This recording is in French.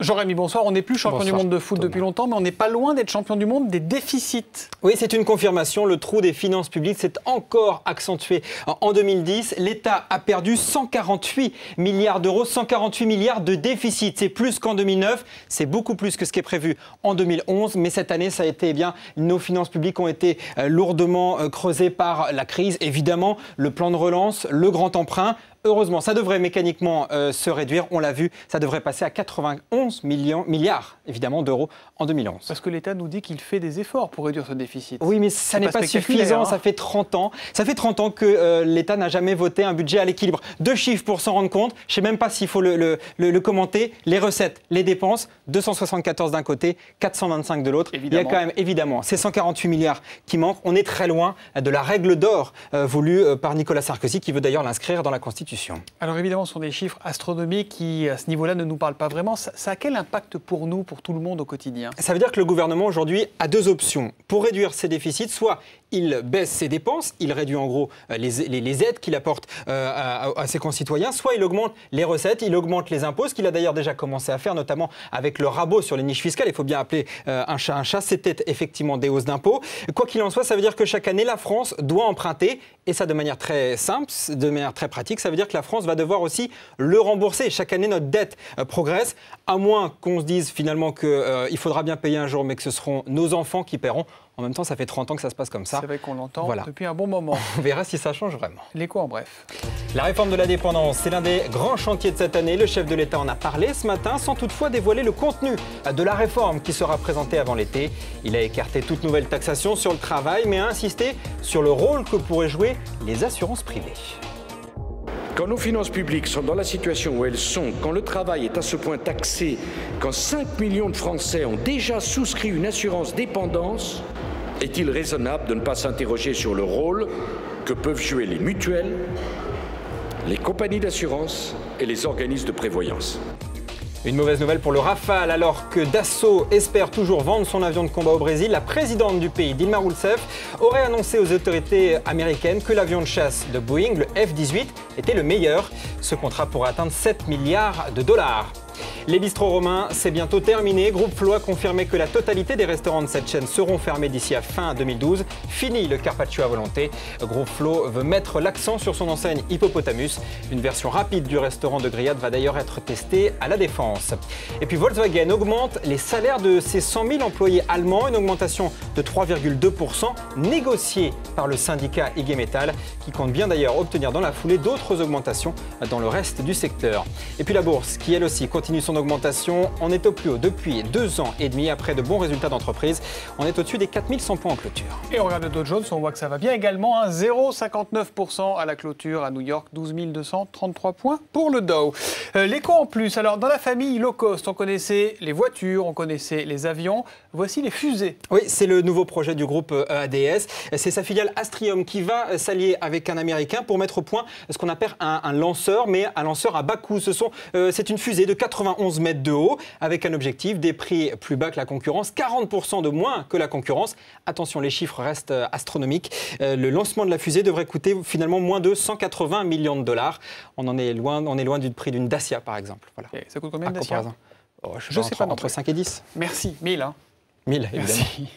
Jean-Rémy, bonsoir. On n'est plus champion du monde de foot depuis longtemps, mais on n'est pas loin d'être champion du monde des déficits. Oui, c'est une confirmation. Le trou des finances publiques s'est encore accentué. En 2010, l'État a perdu 148 milliards d'euros, 148 milliards de déficit. C'est plus qu'en 2009, c'est beaucoup plus que ce qui est prévu en 2011. Mais cette année, ça a été, nos finances publiques ont été lourdement creusées par la crise. Évidemment, le plan de relance, le grand emprunt. Heureusement, ça devrait mécaniquement se réduire. On l'a vu, ça devrait passer à 91 milliards évidemment d'euros en 2011. Parce que l'État nous dit qu'il fait des efforts pour réduire ce déficit. Oui, mais ça n'est pas suffisant. Ça fait 30 ans. Ça fait 30 ans que l'État n'a jamais voté un budget à l'équilibre. Deux chiffres pour s'en rendre compte. Je ne sais même pas s'il faut le commenter. Les recettes, les dépenses, 274 d'un côté, 425 de l'autre. Il y a quand même, évidemment, ces 148 milliards qui manquent. On est très loin de la règle d'or voulue par Nicolas Sarkozy, qui veut d'ailleurs l'inscrire dans la Constitution. Alors évidemment, ce sont des chiffres astronomiques qui, à ce niveau-là, ne nous parlent pas vraiment. Ça a quel impact pour nous, pour tout le monde au quotidien? Ça veut dire que le gouvernement aujourd'hui a deux options. Pour réduire ses déficits, soit il baisse ses dépenses, il réduit en gros les aides qu'il apporte à ses concitoyens, soit il augmente les recettes, il augmente les impôts, ce qu'il a d'ailleurs déjà commencé à faire, notamment avec le rabot sur les niches fiscales. Il faut bien appeler un chat, c'était effectivement des hausses d'impôts. Quoi qu'il en soit, ça veut dire que chaque année, la France doit emprunter, et ça de manière très simple, de manière très pratique. Ça veut dire que la France va devoir aussi le rembourser. Chaque année, notre dette progresse, à moins qu'on se dise finalement qu'il faudra bien payer un jour, mais que ce seront nos enfants qui paieront. En même temps, ça fait 30 ans que ça se passe comme ça. C'est vrai qu'on l'entend depuis un bon moment. On verra si ça change vraiment. L'écho en bref. La réforme de la dépendance, c'est l'un des grands chantiers de cette année. Le chef de l'État en a parlé ce matin, sans toutefois dévoiler le contenu de la réforme qui sera présentée avant l'été. Il a écarté toute nouvelle taxation sur le travail, mais a insisté sur le rôle que pourraient jouer les assurances privées. Quand nos finances publiques sont dans la situation où elles sont, quand le travail est à ce point taxé, quand 5 millions de Français ont déjà souscrit une assurance dépendance, est-il raisonnable de ne pas s'interroger sur le rôle que peuvent jouer les mutuelles, les compagnies d'assurance et les organismes de prévoyance? Une mauvaise nouvelle pour le Rafale, alors que Dassault espère toujours vendre son avion de combat au Brésil. La présidente du pays, Dilma Rousseff, aurait annoncé aux autorités américaines que l'avion de chasse de Boeing, le F-18, était le meilleur. Ce contrat pourrait atteindre 7 milliards de dollars. Les bistrots romains, c'est bientôt terminé. Groupe Flo a confirmé que la totalité des restaurants de cette chaîne seront fermés d'ici à fin 2012. Fini le carpaccio à volonté. Groupe Flo veut mettre l'accent sur son enseigne Hippopotamus. Une version rapide du restaurant de grillade va d'ailleurs être testée à La Défense. Et puis Volkswagen augmente les salaires de ses 100 000 employés allemands. Une augmentation de 3,2% négociée par le syndicat IG Metall, qui compte bien d'ailleurs obtenir dans la foulée d'autres augmentations dans le reste du secteur. Et puis la bourse, qui elle aussi continue son augmentation. On est au plus haut depuis 2 ans et demi après de bons résultats d'entreprise. On est au-dessus des 4100 points en clôture. Et on regarde le Dow Jones, on voit que ça va bien également. 0,59% à la clôture à New York, 12 233 points pour le Dow. L'écho en plus, alors dans la famille low cost, on connaissait les voitures, on connaissait les avions. Voici les fusées. Oui, c'est le nouveau projet du groupe EADS. C'est sa filiale Astrium qui va s'allier avec un Américain pour mettre au point ce qu'on appelle un lanceur, mais un lanceur à bas coût. C'est une fusée de 91 mètres de haut, avec un objectif des prix plus bas que la concurrence, 40% de moins que la concurrence. Attention, les chiffres restent astronomiques. Le lancement de la fusée devrait coûter finalement moins de 180 millions de dollars. On est loin du prix d'une Dacia, par exemple. Voilà. Et ça coûte combien une Dacia? Je sais pas, entre 5 et 10. Merci, 1000. 1000, évidemment. Merci.